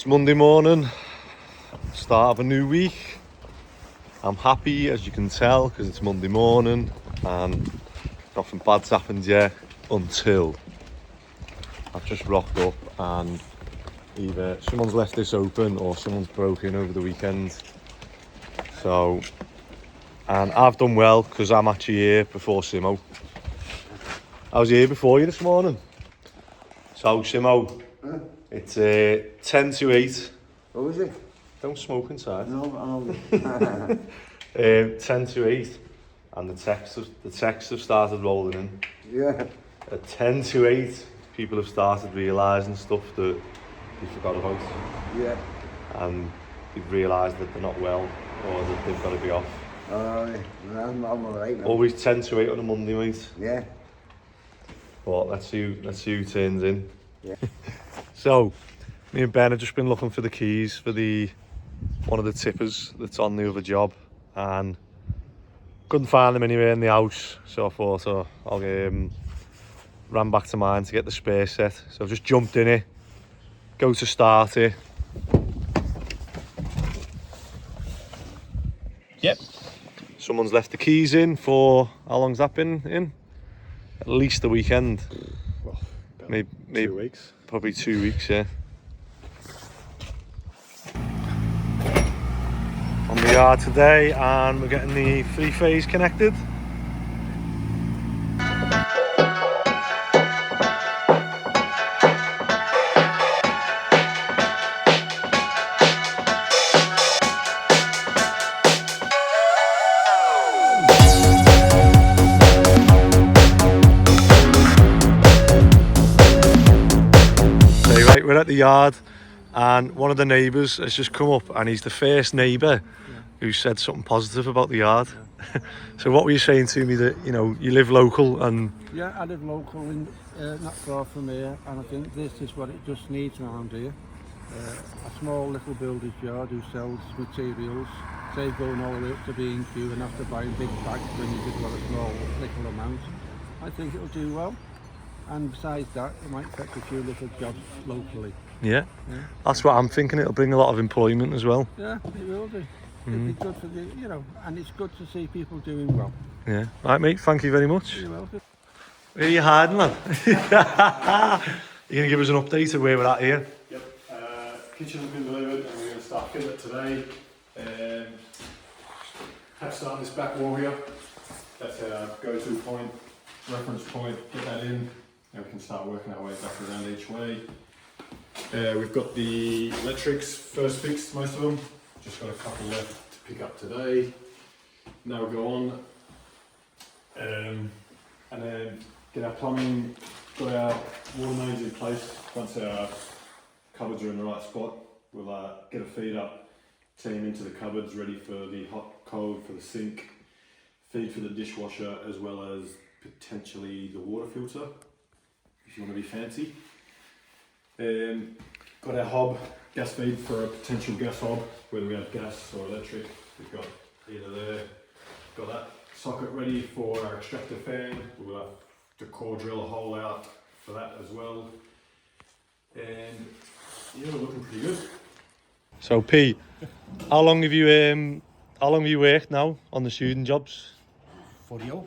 It's Monday morning, start of a new week. I'm happy, as you can tell, because it's Monday morning and nothing bad's happened yet until I've just rocked up and either someone's left this open or someone's broken over the weekend. So, and I've done well because I'm actually here before Simo. I was here before you this morning. So Simo, it's 10 to 8. What was it? Don't smoke inside. No, 10 to 8 and the texts have started rolling in. yeah. At 10 to 8 people have started realising stuff that they forgot about. Yeah. And they've realised that they're not well or that they've got to be off. I'm alright now. Always 10 to 8 on a Monday, mate. Yeah. But let's see who turns in. Yeah. So, me and Ben have just been looking for the keys for one of the tippers that's on the other job and couldn't find them anywhere in the house, so I thought I'll ran back to mine to get the spare set. So I've just jumped in it, go to start it. Yep. Someone's left the keys in for, how long's that been in? At least a weekend. Well, maybe 2 weeks. Probably 2 weeks, yeah. On the yard today, and we're getting the 3-phase connected. Right, we're at the yard and one of the neighbours has just come up and he's the first neighbour who said something positive about the yard. Yeah. So what were you saying to me that, you know, you live local and... Yeah, I live local and not far from here, and I think this is what it just needs around here. A small little builder's yard who sells materials, save going all the way up to B&Q and have to buy big bags when you just want a small little amount. I think it'll do well. And besides that, it might affect a few little jobs locally. Yeah, that's what I'm thinking. It'll bring a lot of employment as well. Yeah, it will do. It'll be good for the, you know, and it's good to see people doing well. Yeah. Right, mate, thank you very much. You're welcome. Where are you hiding, lad? You're going to give us an update of where we're at here? Yep. Kitchen has been delivered and we're going to start filling it today. Have started this back wall here. That's our go-to point. Reference point, get that in, and we can start working our way back around each way. We've got the electrics first fixed, most of them. Just got a couple left to pick up today. Now we'll go on and then get our plumbing, got our water mains in place. Once our cupboards are in the right spot, we'll get a feed up team into the cupboards, ready for the hot, cold for the sink, feed for the dishwasher, as well as potentially the water filter, if you want to be fancy. Got our hob, gas feed for a potential gas hob, whether we have gas or electric. We've got either there. Got that socket ready for our extractor fan. We'll have to core drill a hole out for that as well. And yeah, we're looking pretty good. So Pete, how long have you worked now on the student jobs? For you?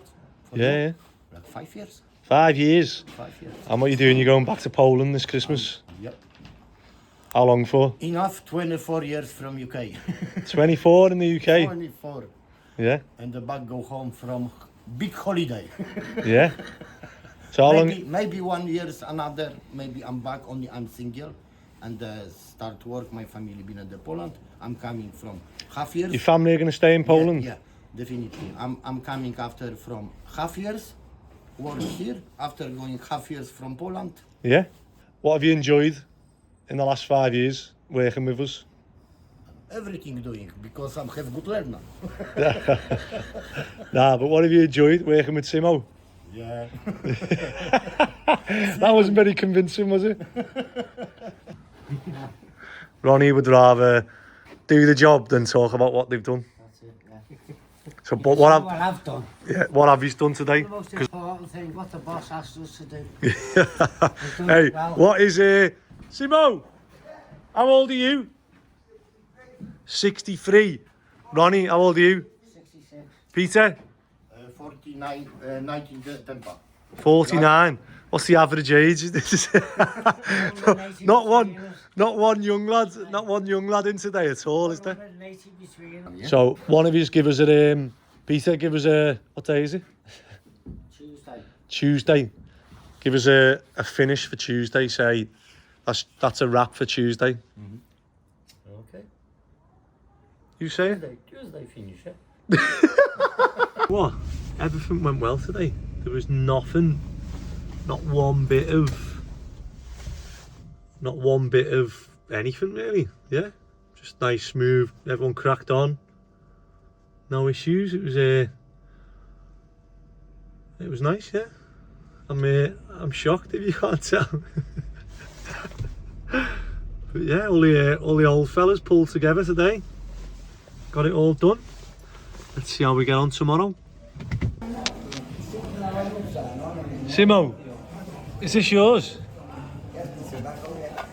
Yeah. Like 5 years. 5 years. 5 years. And what are you doing? You're going back to Poland this Christmas? Yep. How long for? Enough, 24 years from UK. 24 in the UK? 24. Yeah. And the back go home from big holiday. Yeah. So how long? Maybe 1 year, another, maybe I'm back, only I'm single. And start work, my family been in the Poland. I'm coming from half years. Your family are going to stay in Poland? Yeah, definitely. I'm coming after from half years, work here, after going half years from Poland. Yeah. What have you enjoyed in the last 5 years working with us? Everything doing, because I'm have good learner. Nah, but what have you enjoyed working with Simo? Yeah. That wasn't very convincing, was it? Ronnie would rather do the job than talk about what they've done. That's it, yeah. So, but what I've done. Yeah, what have you done today? The most important thing, what the boss asked us to do. Hey, well. what is Simo? How old are you? 63. Ronnie, how old are you? 66. Peter? 49, 19 December. 49. What's the average age? not one young lad in today at all, is there? 180 between them. So one of you give us a Peter, give us a, what day is it? Tuesday. Tuesday. Give us a finish for Tuesday. Say that's a wrap for Tuesday. Okay. You say it? Tuesday finish, yeah? What? Everything went well today. There was nothing, not one bit of anything really. Yeah, just nice, smooth. Everyone cracked on. No issues. It was nice. Yeah. I'm shocked if you can't tell. But yeah, all the old fellas pulled together today. Got it all done. Let's see how we get on tomorrow. Simo, is this yours?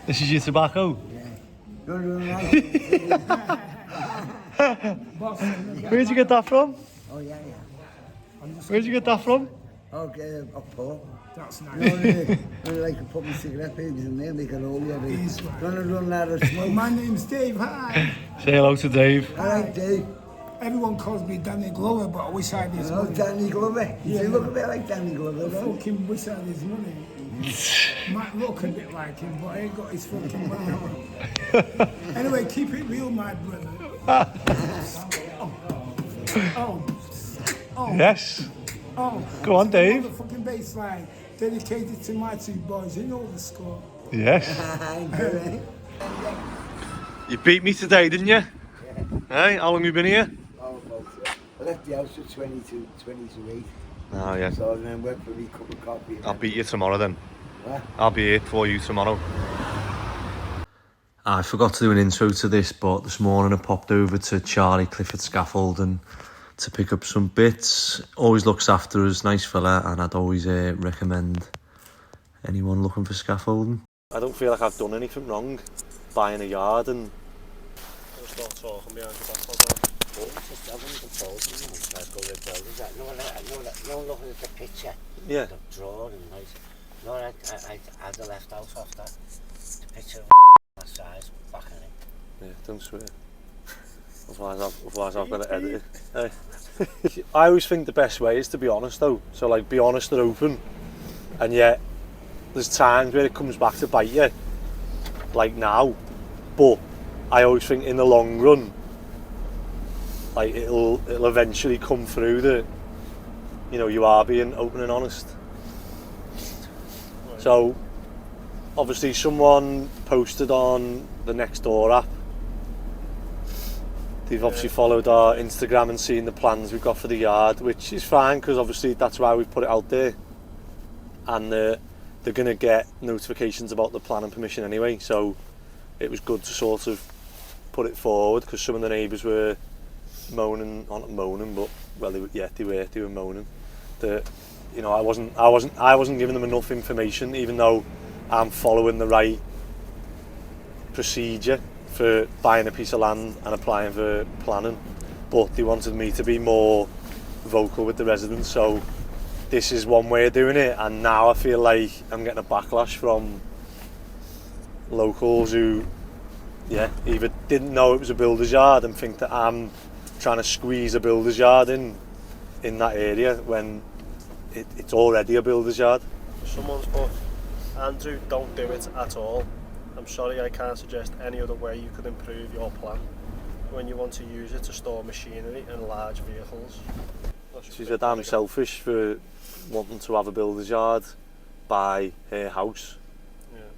This is your tobacco? Where'd you get that from? Oh yeah. Where'd you get that from? Okay, a Paul. That's No, nice. like to put my cigarette papers in there, make it all yeah. Gonna run out of smoke. My name's Dave. Hi. Say hello to Dave. Alright, Dave. Everyone calls me Danny Glover, but I wish I had his Oh, money. Danny Glover. You look a bit like Danny Glover, I though. fucking wish I had his money. Might look a bit like him, but I ain't got his fucking money. Anyway, keep it real, my brother. Oh. Yes. Oh. Go on, Dave. Motherfucking bass line dedicated to my two boys. You know the score. Yes. You beat me today, didn't you? Hey, how long have you been here? Oh, about I left the house at 22 8. Oh, yeah. So I then went for a cup of coffee. I'll beat you tomorrow then. What? I'll be here for you tomorrow. I forgot to do an intro to this, but this morning I popped over to Charlie Clifford Scaffolding to pick up some bits. Always looks after us, nice fella, and I'd always recommend anyone looking for scaffolding. I don't feel like I've done anything wrong buying a yard and... Start talking behind your back. No, looking at the picture. Yeah. The drawing, nice. No, I had the left out off that. The picture of that size back in it. Yeah, don't swear. Otherwise I've got to edit it. Hey. I always think the best way is to be honest though. So like be honest and open. And yet there's times where it comes back to bite you. Like now. But I always think in the long run, like it'll eventually come through that, you know, you are being open and honest. Right. So obviously someone posted on the Nextdoor app. They've obviously followed our Instagram and seen the plans we've got for the yard, which is fine because obviously that's why we've put it out there. And they're going to get notifications about the plan and permission anyway, so it was good to sort of put it forward because some of the neighbours were moaning, not moaning, but well, they were moaning that, you know, I wasn't giving them enough information, even though I'm following the right procedure for buying a piece of land and applying for planning, but they wanted me to be more vocal with the residents. So this is one way of doing it, and now I feel like I'm getting a backlash from locals who either didn't know it was a builder's yard and think that I'm trying to squeeze a builder's yard in that area when it's already a builder's yard. Someone's put, Andrew, don't do it at all. I'm sorry, I can't suggest any other way you could improve your plan when you want to use it to store machinery and large vehicles. She said I'm selfish for wanting to have a builder's yard by her house,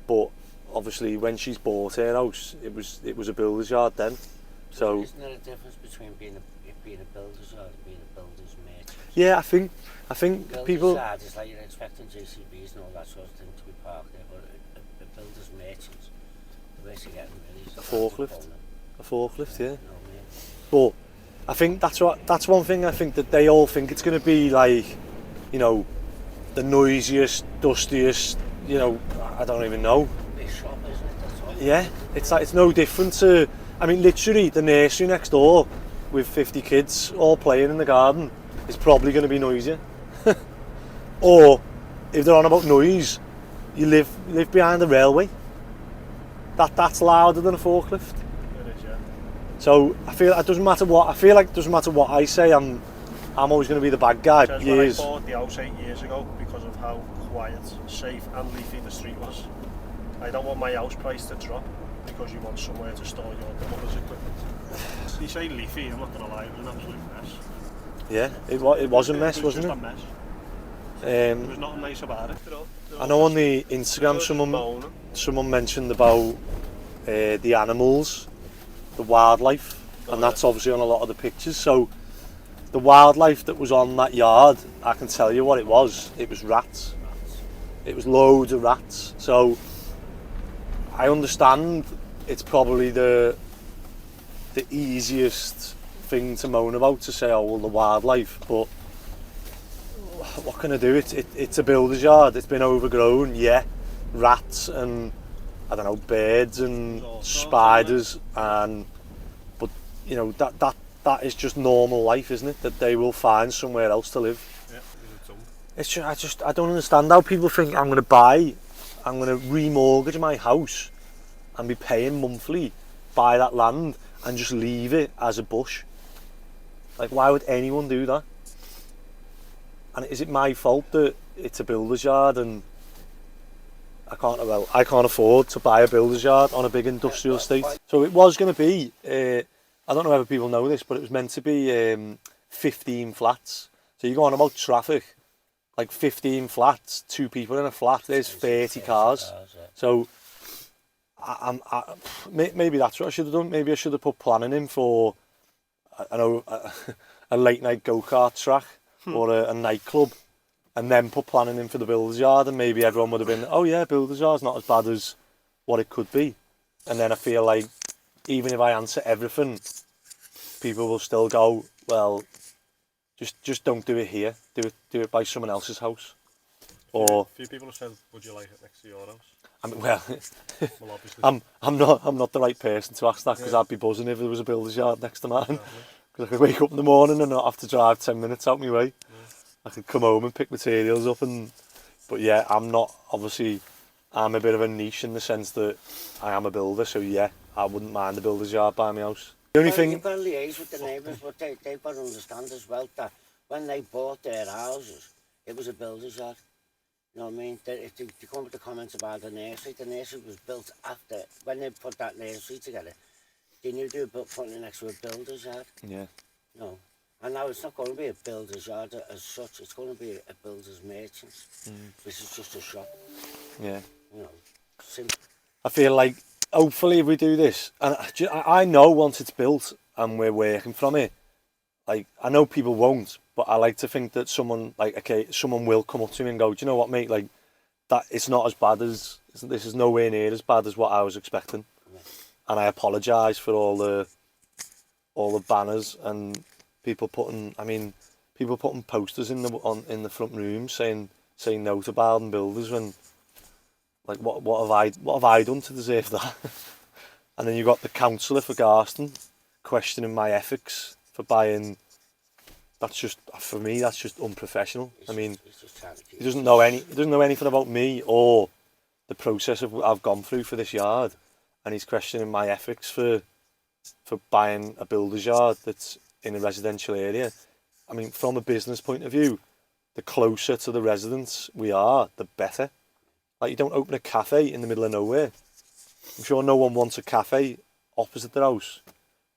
but obviously when she's bought her house, it was a builder's yard then. So isn't there a difference between being a builder's yard and being a builder's merchant? yeah, I think people. Builder's yard is like you're expecting JCBs and all that sort of thing to be parked there, but a builder's merchant, the way to get them really is A forklift, yeah. But I think that's one thing. I think that they all think it's going to be like, you know, the noisiest, dustiest, you know, I don't even know. Big shop, isn't it? That's all. Yeah, It's like, it's no different to, I mean, literally the nursery next door with 50 kids all playing in the garden is probably going to be noisier. Or if they're on about noise, you live behind the railway. That's louder than a forklift. It is, yeah. So I feel it doesn't matter what I say. I'm always going to be the bad guy. Says Years. when I bought the house 8 years ago because of how quiet, safe and leafy the street was. I don't want my house price to drop because you want somewhere to store your demolition equipment. You say leafy, I'm not going to lie, it was an absolute mess. Yeah, it was a mess, wasn't it? It was just a mess. There was nothing nice about it. I know on the Instagram someone mentioned about the animals, the wildlife, and that's obviously on a lot of the pictures. So the wildlife that was on that yard, I can tell you what it was. It was rats. It was loads of rats. So I understand it's probably the easiest thing to moan about, to say, oh well, the wildlife, but what can I do? It's a builder's yard. It's been overgrown, yeah. Rats and I don't know, birds and spiders, and but you know that is just normal life, isn't it? That they will find somewhere else to live. Yeah, it's just I don't understand how people think I'm going to remortgage my house and be paying monthly, buy that land and just leave it as a bush. Like, why would anyone do that? And is it my fault that it's a builder's yard and I can't afford to buy a builder's yard on a big industrial estate? So it was going to be, I don't know whether people know this, but it was meant to be 15 flats. So you go on about traffic, like 15 flats, 2 people in a flat, there's 30 cars. So maybe that's what I should have done. Maybe I should have put planning in for, I know, a late night go-kart track or a nightclub, and then put planning in for the builder's yard, and maybe everyone would have been, oh yeah, builder's yard's not as bad as what it could be. And then I feel like even if I answer everything, people will still go, well, just don't do it here. Do it by someone else's house. Or a few people have said, would you like it next to your house? I mean, well, Well, obviously. I'm not the right person to ask that, because I'd be buzzing if there was a builder's yard next to mine. Because I could wake up in the morning and not have to drive 10 minutes out my way. I could come home and pick materials up, but yeah, I'm not, obviously, I'm a bit of a niche in the sense that I am a builder, so yeah, I wouldn't mind the builder's yard by my house. The only thing... You've got to liaise with the neighbours, but they've got to understand as well that when they bought their houses, it was a builder's yard. You know what I mean? They come with the comments about the nursery was built after, when they put that nursery together, they knew they were putting it next to a builder's yard. Yeah. No. And now it's not going to be a builder's yard as such, it's going to be a builder's merchants. This is just a shop. Yeah. You know, simple. I feel like, hopefully if we do this, and I know once it's built and we're working from it, like, I know people won't, but I like to think that someone will come up to me and go, do you know what, mate, like, that it's not as bad as, this is nowhere near as bad as what I was expecting. Yeah. And I apologise for all the banners and people putting posters in the front room saying no to Bardon Builders, when, like, what have I done to deserve that? And then you've got the councillor for Garston questioning my ethics for buying. That's just, for me, that's just unprofessional. I mean, he doesn't know anything about me or the process I've gone through for this yard, and he's questioning my ethics for buying a builder's yard that's in a residential area. I mean, from a business point of view, the closer to the residents we are, the better. Like, you don't open a cafe in the middle of nowhere. I'm sure no one wants a cafe opposite their house.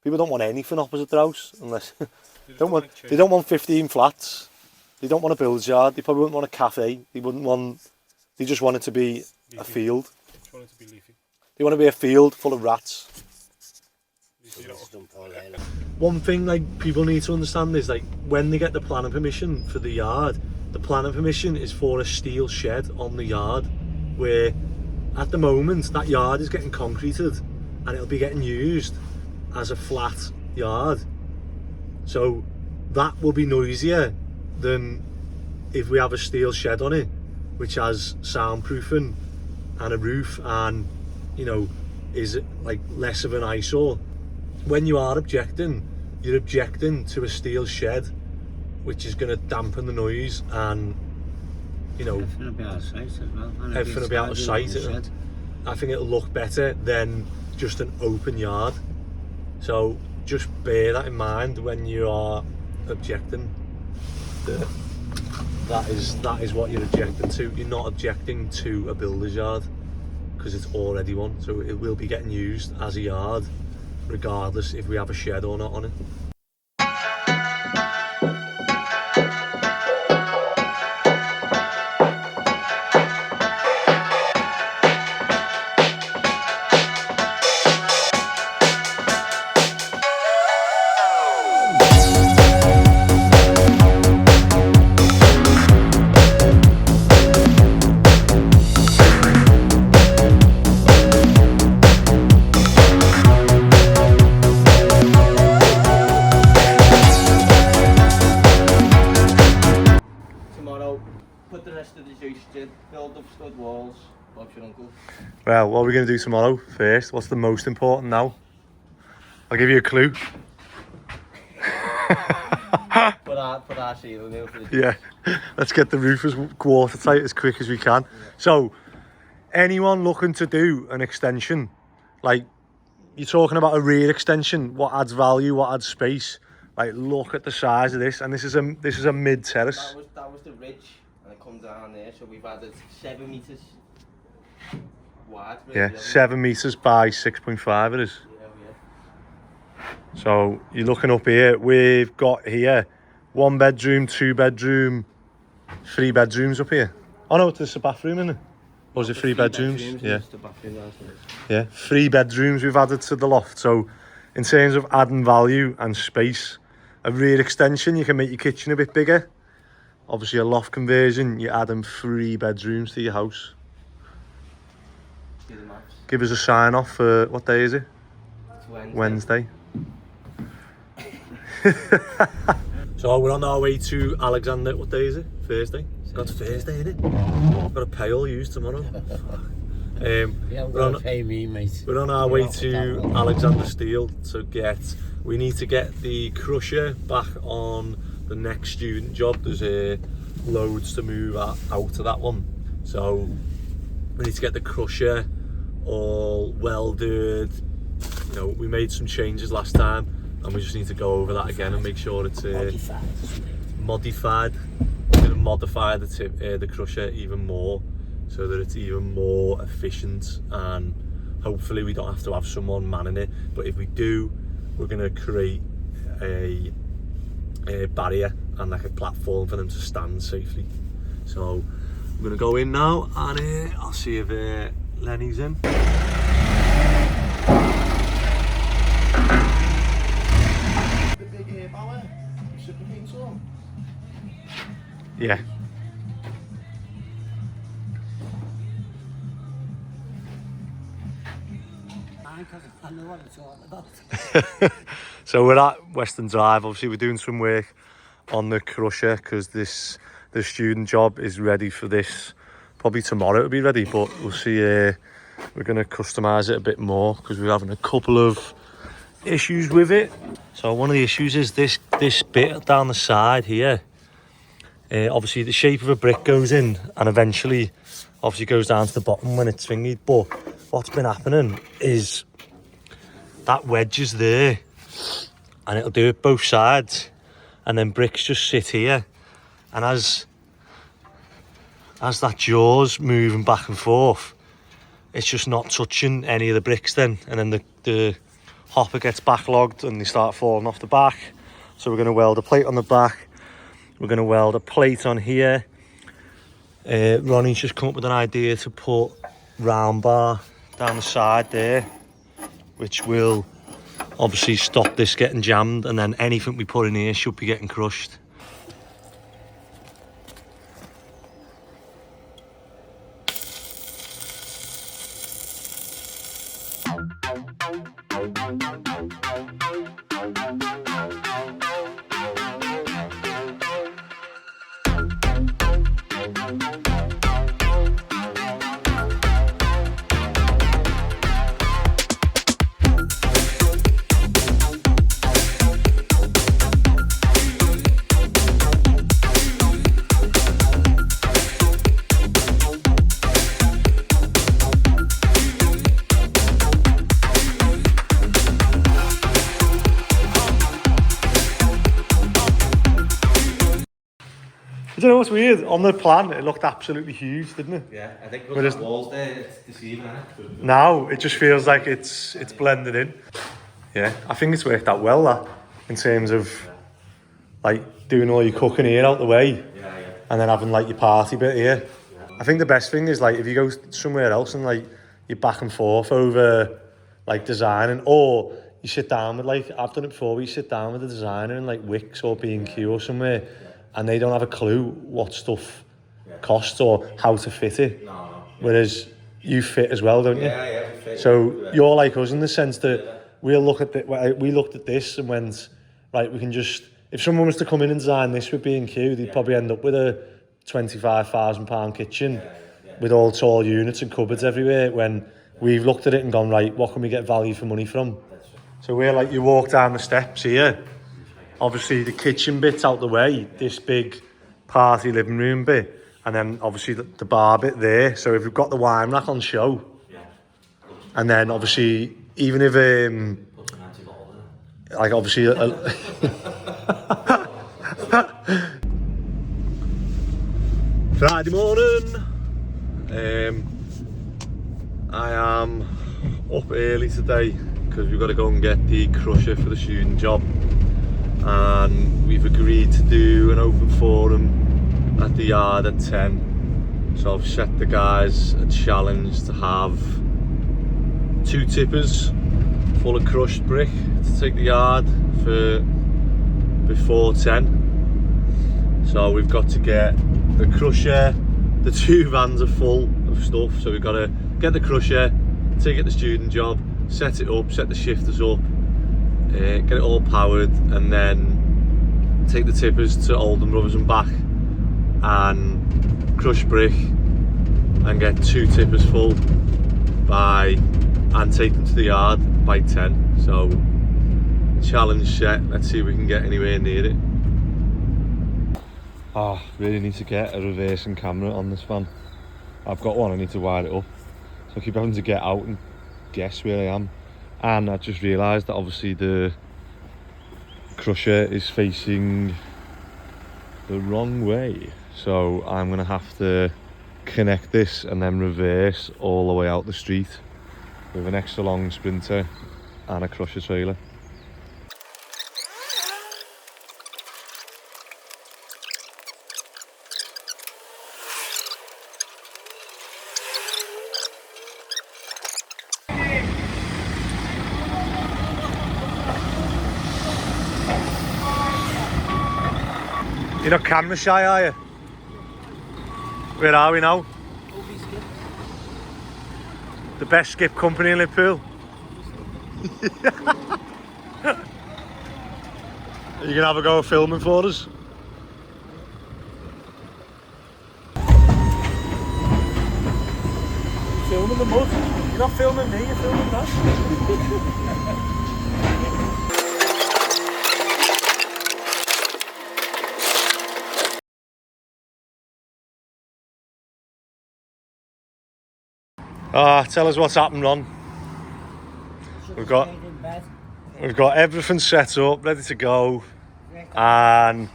People don't want anything opposite their house unless they don't want 15 flats. They don't want a builder's yard. They probably wouldn't want a cafe. They just want it to be leafy. A field. They just want it to be leafy. They want to be a field full of rats. One thing, like, people need to understand is, like, when they get the planning permission for the yard, the planning permission is for a steel shed on the yard, where at the moment that yard is getting concreted and it'll be getting used as a flat yard. So that will be noisier than if we have a steel shed on it, which has soundproofing and a roof, and, you know, is like less of an eyesore. When you are objecting, you're objecting to a steel shed, which is going to dampen the noise and, you know, everything will be out of sight as well. Everything will be out of sight. I think it'll look better than just an open yard. So just bear that in mind when you are objecting. That is what you're objecting to. You're not objecting to a builder's yard because it's already one. So it will be getting used as a yard regardless if we have a shed or not on it. Put the rest of the juice in, build up stud walls. Bob's your uncle. Well, what are we going to do tomorrow first? What's the most important now? I'll give you a clue. Put our ceiling in for the Yeah, let's get the roof as watertight as quick as we can. Yeah. So, anyone looking to do an extension, like you're talking about a rear extension, what adds value, what adds space? Like, look at the size of this, and this is a mid terrace. That was the ridge, and it comes down there. So we've added 7 meters wide. Really, yeah, 7 meters by 6.5 it is. Yeah. So you're looking up here. We've got here 1 bedroom, 2 bedroom, 3 bedrooms up here. Oh no, there's a bathroom in it. Or is it 3 bedrooms? Yeah. Yeah, 3 bedrooms we've added to the loft. So in terms of adding value and space, a rear extension, you can make your kitchen a bit bigger. Obviously a loft conversion, you're adding 3 bedrooms to your house. Give us a sign off for, what day is it? It's Wednesday. So we're on our way to Alexander. What day is it? Thursday? That's Thursday, isn't it? I've got to pay all yous tomorrow. Pay me, mate. We're on our way to Alexander Steel we need to get the crusher back on the next student job. There's loads to move out of that one. So we need to get the crusher all welded. You know, we made some changes last time and we just need to go over that again and make sure it's modified. We're going to modify the crusher even more so that it's even more efficient, and hopefully we don't have to have someone manning it, but if we do, we're going to create a barrier and like a platform for them to stand safely. So I'm going to go in now and I'll see if Lenny's in. Yeah. I know what it's all about. So we're at Western Drive. Obviously we're doing some work on the crusher because the student job is ready for this. Probably tomorrow it'll be ready, but we'll see. We're going to customize it a bit more because we're having a couple of issues with it. So one of the issues is this bit down the side here. Obviously the shape of a brick goes in and eventually obviously goes down to the bottom when it's thingied, but what's been happening is that wedge is there and it'll do it both sides, and then bricks just sit here, and as that jaw's moving back and forth, it's just not touching any of the bricks then, and then the hopper gets backlogged and they start falling off the back. So we're going to weld a plate on the back, we're going to weld a plate on here. Ronnie's just come up with an idea to put round bar down the side there, which will obviously stop this getting jammed, and then anything we put in here should be getting crushed. I don't know what's weird. On the plan, it looked absolutely huge, didn't it? Yeah, I think Whereas the walls there, it's deceiving, isn't it? now it just feels like it's blended in. Yeah, I think it's worked out well, that, in terms of like doing all your cooking here out the way, and then having like your party bit here. I think the best thing is like if you go somewhere else and like you're back and forth over like designing, or you sit down with, like, I've done it before, where you sit down with a designer in like Wix or B&Q or somewhere, and they don't have a clue what stuff costs or how to fit it. Whereas you fit as well, don't you? Yeah, we fit. So you're like us in the sense that we looked at this and went, right, we can just, if someone was to come in and design this with B&Q, they'd probably end up with a £25,000 kitchen with all tall units and cupboards everywhere, when we've looked at it and gone, right, what can we get value for money from? So we're like, you walk down the steps here, obviously the kitchen bit's out the way, this big party living room bit, and then obviously the bar bit there. So if we've got the wine rack on show, and then obviously even if like obviously Friday morning, I am up early today because we've got to go and get the crusher for the student job, and we've agreed to do an open forum at the yard at 10. So I've set the guys a challenge to have 2 tippers full of crushed brick to take the yard for before 10. So we've got to get the crusher, the 2 vans are full of stuff, so we've got to get the crusher, take it to the student job, set it up, set the shifters up, get it all powered, and then take the tippers to Oldham Brothers and back and crush brick and get 2 tippers full and take them to the yard by 10. So challenge set, let's see if we can get anywhere near it. Really need to get a reversing camera on this van. I've got one, I need to wire it up, so I keep having to get out and guess where I am. And I just realised that obviously the crusher is facing the wrong way, so I'm gonna have to connect this and then reverse all the way out the street with an extra long sprinter and a crusher trailer. You're not camera shy, are you? Where are we now? The best skip company in Liverpool. Are you gonna have a go at filming for us? Filming the mud. You're not filming me, you're filming that. Tell us what's happened, Ron. We've got everything set up, ready to go, and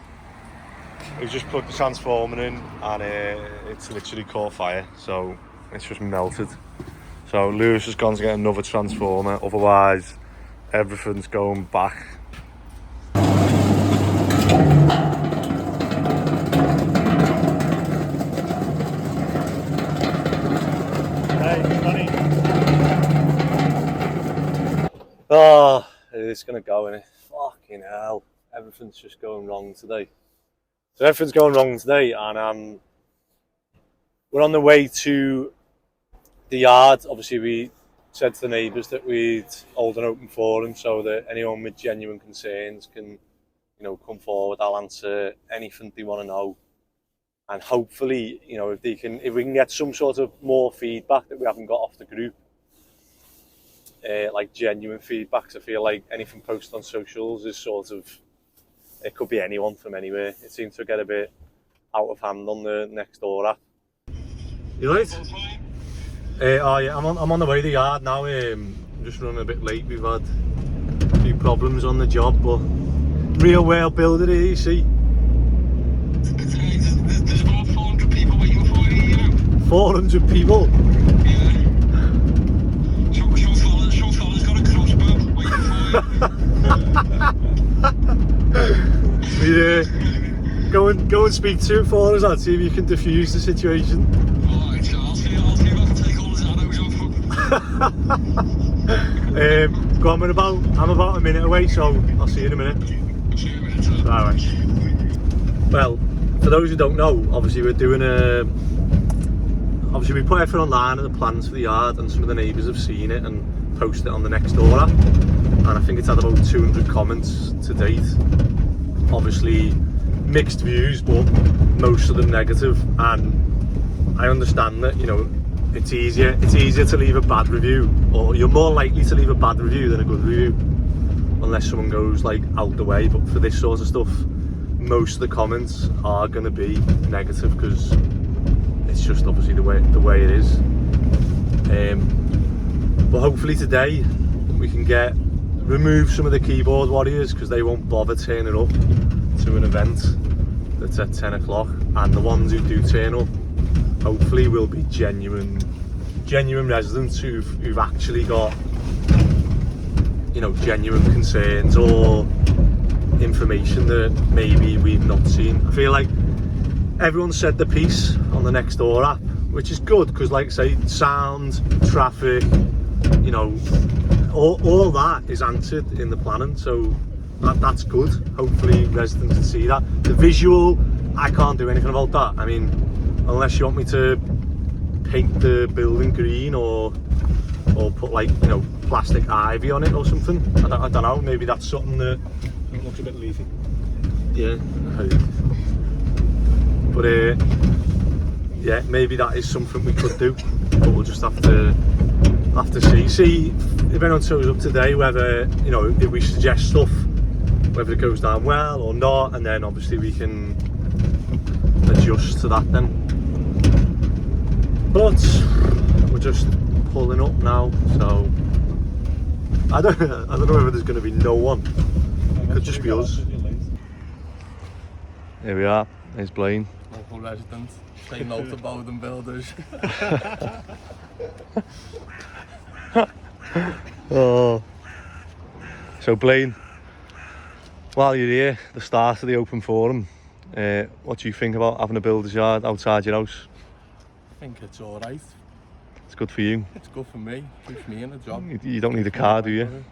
we've just plugged the transformer in, and it's literally caught fire, so it's just melted. So Lewis has gone to get another transformer, otherwise everything's going back. Oh, it's gonna go in it. Fucking hell. Everything's just going wrong today. So everything's going wrong today, and we're on the way to the yard. Obviously we said to the neighbours that we'd hold an open forum so that anyone with genuine concerns can, you know, come forward. I'll answer anything they want to know. And hopefully, you know, if we can get some sort of more feedback that we haven't got off the group, like genuine feedback. I feel like anything posted on socials is sort of, it could be anyone from anywhere. It seems to get a bit out of hand on the Nextdoor app. You right? Oh yeah, I'm on the way to the yard now. I'm just running a bit late. We've had a few problems on the job, but real well builder here, you see. 400 people. Sean Fowler's got a crossbow waiting for you. Yeah. Go and speak to him for us and see if you can diffuse the situation. Alright, so I'll see if I can take all his arrows off. Go on, I'm about a minute away, so I'll see you in a minute. See you in a minute. Alright. Well, for those who don't know, obviously we're doing obviously we put everything online and the plans for the yard, and some of the neighbours have seen it and posted it on the Nextdoor app, and I think it's had about 200 comments to date. Obviously mixed views, but most of them negative, and I understand that, you know, it's easier to leave a bad review, or you're more likely to leave a bad review than a good review, unless someone goes like out the way. But for this sort of stuff, most of the comments are going to be negative because it's just obviously the way it is. But hopefully today we can remove some of the keyboard warriors, because they won't bother turning up to an event that's at 10 o'clock, and the ones who do turn up hopefully will be genuine residents who've actually got, you know, genuine concerns or information that maybe we've not seen. I feel like everyone said the piece on the Nextdoor app, which is good, because like I say, sound, traffic, you know, all that is answered in the planning, so that's good. Hopefully residents can see that. The visual, I can't do anything about that. I mean, unless you want me to paint the building green or put, like, you know, plastic ivy on it or something. I don't know, maybe that's something that It looks a bit leafy. yeah, but yeah, maybe that is something we could do, but we'll just have to see if anyone shows up today, whether, you know, if we suggest stuff, whether it goes down well or not, and then obviously we can adjust to that then. But we're just pulling up now, so I don't know whether there's going to be no one. It could just be us. Here we are. There's Blaine. Local residents. Say no to Bowden builders. Oh. So Blaine, while you're here, the start of the open forum, what do you think about having a builder's yard outside your house? I think it's alright. It's good for you. It's good for me. Keeps me in a job. You don't need a car, do you?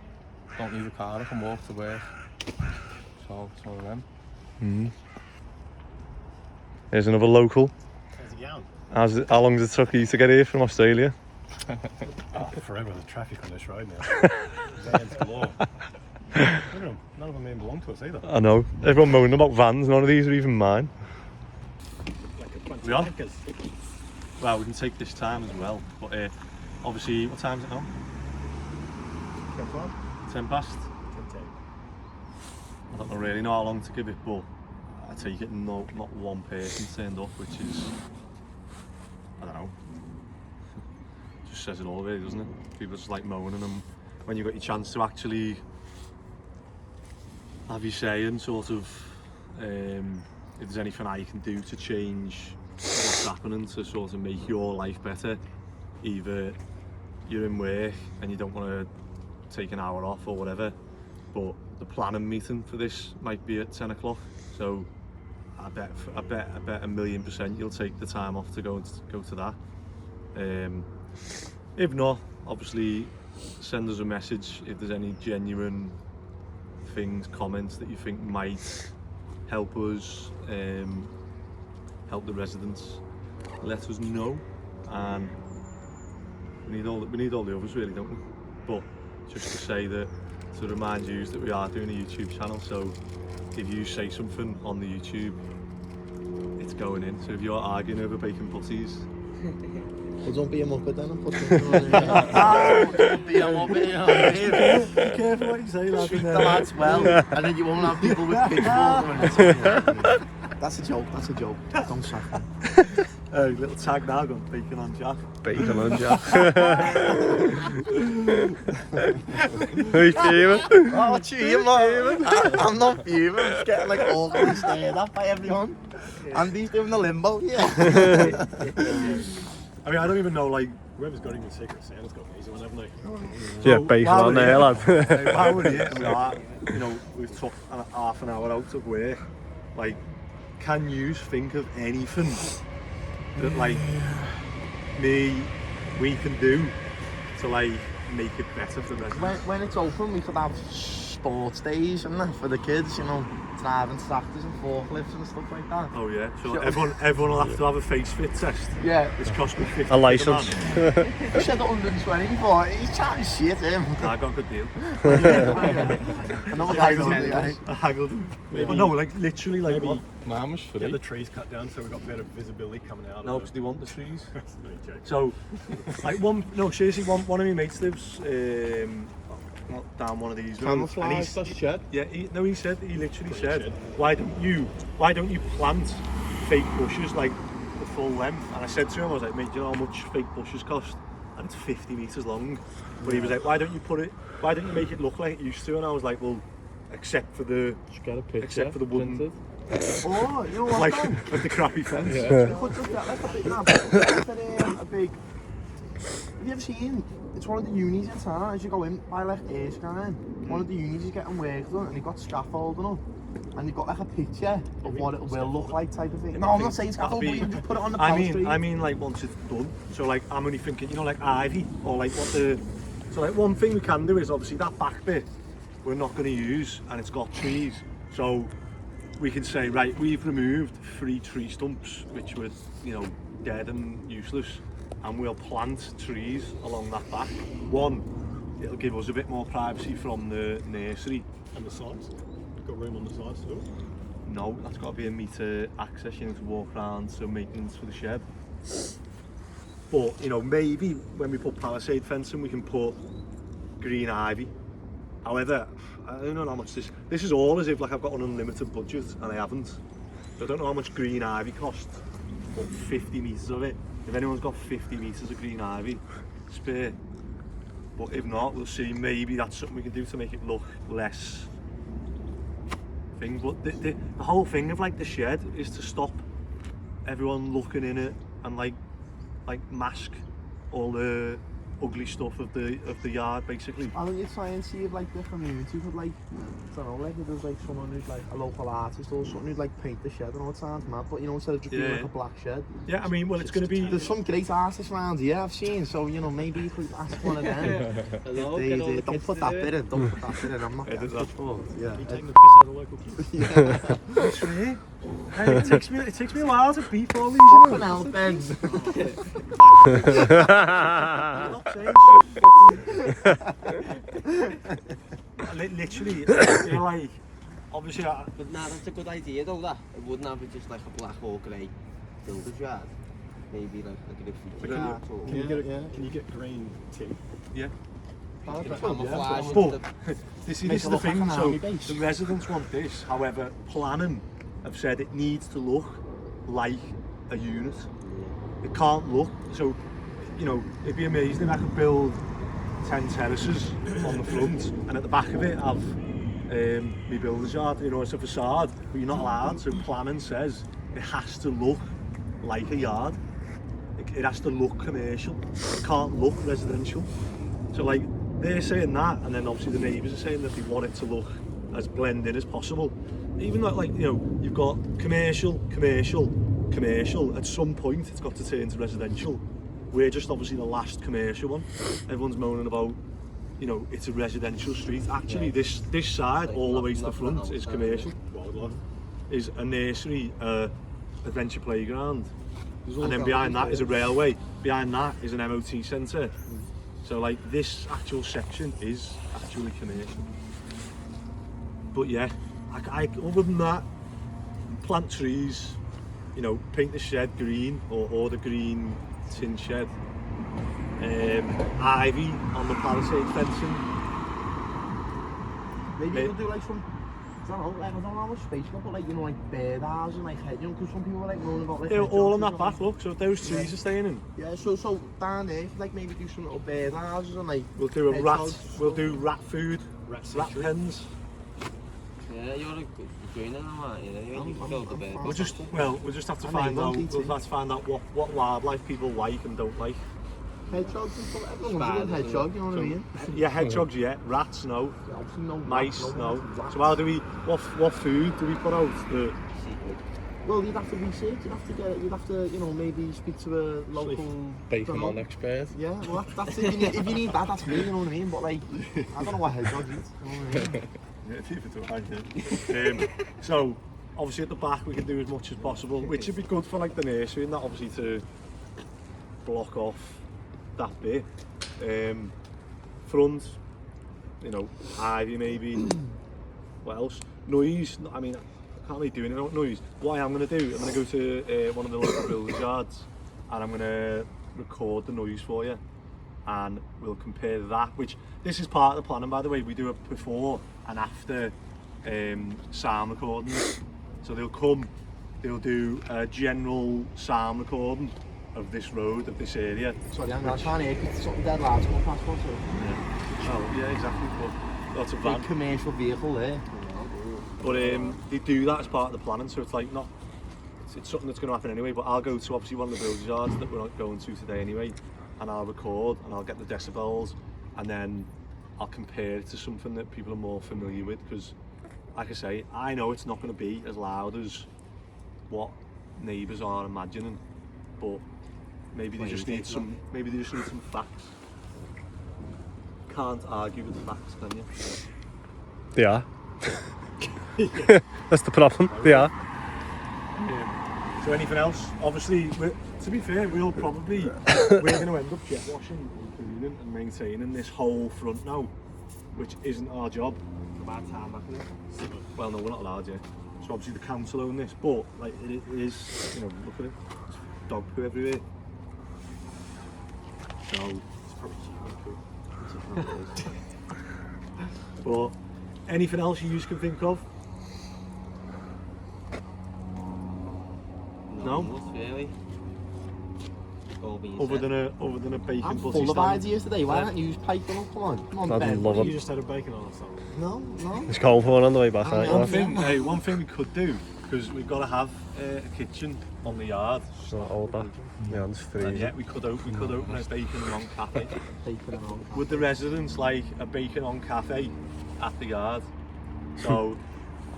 Don't need a car. I can walk to work. So it's one of them. Here's another local. How's it going? How long does it took you to get here from Australia? Forever, the traffic on this road now. Vans galore. None of them even belong to us either. I know. Everyone moaning about vans. None of these are even mine. We are? Well, we can take this time as well. But obviously, what time is it now? 10 past? 10. I don't really know how long to give it, but I take it not one person turned up, which is, I don't know, just says it all really, doesn't it? People just like moaning, and when you got your chance to actually have your say and sort of, if there's anything I can do to change what's happening to sort of make your life better, either you're in work and you don't want to take an hour off or whatever, but the planning meeting for this might be at 10 o'clock, so I bet 1,000,000% you'll take the time off to go to that. If not, obviously send us a message if there's any genuine things, comments that you think might help us, help the residents. Let us know, and we need all the others really, don't we? But just to say that, to remind you that we are doing a YouTube channel, so if you say something on the YouTube, it's going in. So if you're arguing over bacon putties, Well, don't be a muppet then and put something on it. Don't be a muppet, you know what I mean? be careful what you say, lad. Treat the lads well, and then you won't have people with pitchforks. That's a joke. Don't sack him. Little tag now, gone bacon on Jack. Bacon on Jack. Are you fuming? Oh, fuming? I'm not fuming. I'm just getting like awkwardly stared at by everyone. Andy's doing the limbo, yeah. I mean, I don't even know, like, whoever's got him in Secret Santa's got an easy one, haven't they? Yeah, bacon while on we're there, here- lad. While we're here, we are, you know, we've took half an hour out of work. Like, can you think of anything that, like, we can do to, like, make it better for the residents? When it's open, we could have sports days and that for the kids, you know, driving tractors and forklifts and stuff like that. Oh yeah, so everyone will have to have a face fit test. Yeah. It's cost me 50 A licence. He said 120 before, he's chatting shit, him. I got a good deal. Another guy doesn't do I haggled him. But no, like literally, like Maybe mine was get the trees cut down so we got better visibility coming out. No, because they want the trees. So, like seriously, one of my mates lives down one of these roads. Camouflage, that's shed. Yeah, he literally said, why don't you plant fake bushes like the full length? And I said to him, I was like, mate, do you know how much fake bushes cost? And it's 50 metres long. But he was like, why don't you make it look like it used to? And I was like, well, except for the wooden. Oh, you know what? Like with the crappy fence. You could just get like a big. Have you ever seen? It's one of the unis in town. As you go in by like Erskine, one of the unis is getting work done, and they've got scaffolding up, and they've got like a picture of what it will look like, type of thing. No, I'm not saying scaffold, but you can just put it on the post. I mean, like once it's done. So like, I'm only thinking, you know, like ivy or like what the. So like, one thing we can do is obviously that back bit we're not going to use, and it's got trees. So we can say, right, we've removed 3 tree stumps which were, you know, dead and useless, and we'll plant trees along that back. One, it'll give us a bit more privacy from the nursery. And the sides? You've got room on the sides too? No, that's got to be a meter access, you know, to walk around, so maintenance for the shed. But, you know, maybe when we put palisade fencing, we can put green ivy. However, I don't know how much this is all as if like I've got an unlimited budget, and I haven't. So I don't know how much green ivy costs, but 50 metres of it. If anyone's got 50 metres of green ivy spare, but if not, we'll see. Maybe that's something we can do to make it look less thing. But the whole thing of like the shed is to stop everyone looking in it and like mask all the ugly stuff of the yard, basically. I think you try and see if like the community could like, I don't know, like if there's like someone who's like a local artist or something who'd like paint the shed. I know it sounds mad, but you know, instead of just being like a black shed. Yeah, I mean, well, it's going to be. There's some great artists around here I've seen, so you know, maybe you could ask one of them. Don't put that bit in. Don't put that bit in. I'm not getting that. Yeah. You taking the piss out of local kids? Yeah. I swear. Hey, it takes me a while to beat all these. Fucking hell, Ben. Literally, you're like, obviously. But nah, that's a good idea though. That it wouldn't have it just like a black or grey builder's yard. Maybe like a graffiti art or. Can you get green tint? Yeah. Camouflage. But this is the thing. So the residents want this. However, planning have said it needs to look like a unit. It can't look. So, you know, it'd be amazing if I could build 10 terraces on the front and at the back of it have my builder's yard, you know, it's a facade, but you're not allowed. So planning says it has to look like a yard. It has to look commercial. It can't look residential. So like, they're saying that, and then obviously the neighbours are saying that they want it to look as blended as possible. Even though, like, you know, you've got commercial, at some point it's got to turn to residential. We're just obviously the last commercial one. Everyone's moaning about, you know, it's a residential street. Actually, this side, all the way to the front, is commercial. Is a nursery, adventure playground. And then behind that is a railway. Behind that is an MOT centre. So like, this actual section is actually commercial. But yeah, other than that, plant trees, you know, paint the shed green or the green tin shed. Ivy on the palisade fencing. Maybe we'll do like some, I don't know how much space we've got, but like, you know, like bird hours and like hedging, because some people are like moaning about like... Yeah, all on that back, look, so those trees are staying in. Yeah, so down there, like maybe do some little bird houses and like... We'll do rat food, rat pens. Yeah, you're a greener than that, you know. You can build the bed. We'll just have to find out. We'll have to find out what wildlife people like and don't like. Hedgehogs and stuff. Everyone loves a good hedgehog, you know what I mean? Yeah, hedgehogs, yeah. Rats, no. Obviously no Mice, rats, no. rats. So how do we? What food do we put out? Well, you'd have to research. You'd have to, you know, maybe speak to a local Bacon on expert. Yeah, well, that's it. If you need that, that's me. You know what I mean? But like, I don't know what hedgehogs eat. You know what I mean? Yeah, people don't like it. So obviously at the back we can do as much as possible, which would be good for like the nursery and that, obviously, to block off that bit. Front, you know, ivy maybe. What else? Noise. I mean, I can't really do anything about noise. What I am going to do, I'm going to go to one of the local building yards and I'm going to record the noise for you, and we'll compare that, which this is part of the planning, by the way. We do it before and after sound recordings. So they'll do a general sound recording of this road, of this area. Sorry, I'm trying to hear because something dead loud going past one. Yeah. Oh, yeah, exactly. But lots of van. Big commercial vehicle there. But they do that as part of the planning, so it's like not. It's something that's going to happen anyway. But I'll go to obviously one of the building yards that we're not going to today anyway, and I'll record and I'll get the decibels, and then I'll compare it to something that people are more familiar with. Because, like I say, I know it's not going to be as loud as what Neighbours are imagining, but maybe they just need some. Maybe they just need some facts. Can't argue with the facts, can you? They are. That's the problem. They are. So anything else? Obviously, to be fair, we're going to end up jet washing and cleaning and maintaining this whole front now, which isn't our job. About time, well, no, we're not allowed yet. So obviously the council own this, but like it is, you know, look at it, it's dog poo everywhere. So it's probably cheap. But anything else you can think of? No? Not really. Other than a bacon I'm butty full of stand. ideas today. Why don't you use bacon? Come on, I'd Ben. love You it. just had a bacon on or something. No. It's cold for one on the way back, aren't you? One thing we could do, because we've got to have a kitchen on the yard. It's not all that. Yeah, it's And freezing. yeah, we could open a bacon on cafe. Bacon and all. Would the residents like a bacon on cafe at the yard? So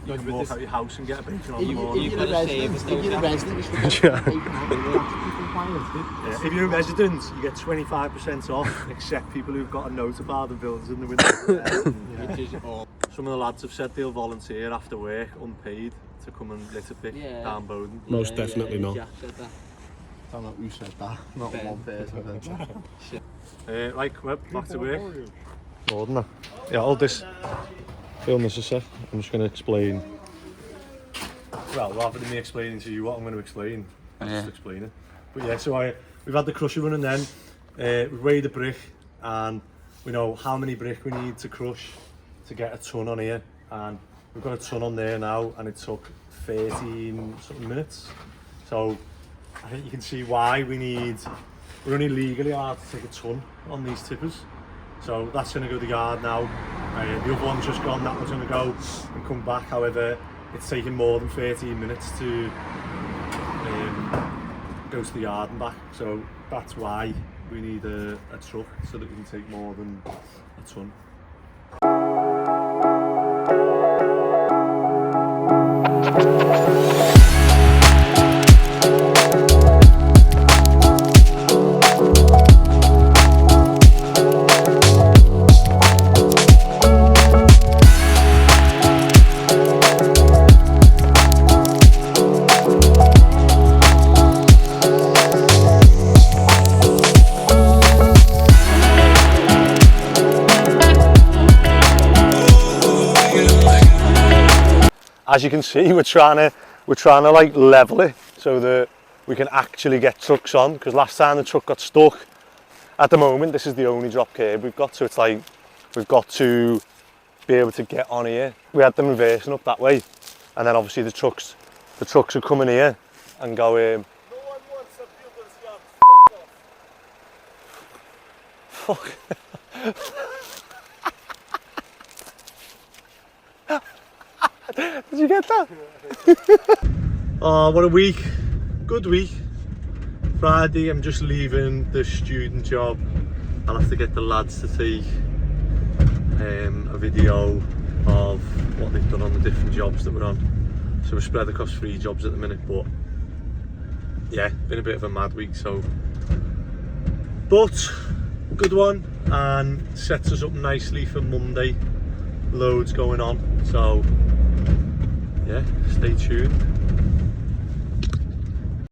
you can walk out your house and get a bacon on the morning. If you're a resident, you should get bacon on. Yeah, if you're a resident, you get 25% off, except people who've got a note about the buildings in the window. Some of the lads have said they'll volunteer after work, unpaid, to come and litter pick down Bowden. Most definitely not. I don't know who said that. Not one person. Right, come on, back to work. More than that. Yeah, hold this. Film this a sec. I'm just going to explain. Well, rather than me explaining to you what I'm going to explain, I'll just explain it. But yeah, so we've had the crusher running then, we've weighed the brick, and we know how many brick we need to crush to get a ton on here, and we've got a ton on there now, and it took 13 something minutes. So I think you can see why we're only legally allowed to take a ton on these tippers. So that's going to go to the yard now. The other one's just gone, that one's going to go and come back. However, it's taking more than 13 minutes to go to the yard and back. So that's why we need a truck, so that we can take more than a ton. As you can see, we're trying to like level it so that we can actually get trucks on, because last time the truck got stuck. At the moment, this is the only drop curb we've got, so it's like we've got to be able to get on here. We had them reversing up that way, and then obviously the trucks are coming here and going. No one wants a builder's yard. Fuck off. Did you get that? Oh, what a week. Good week. Friday, I'm just leaving the student job. I'll have to get the lads to take a video of what they've done on the different jobs that we're on. So we're spread across 3 jobs at the minute, but yeah, been a bit of a mad week, so. But, good one, and sets us up nicely for Monday. Loads going on, so yeah, stay tuned.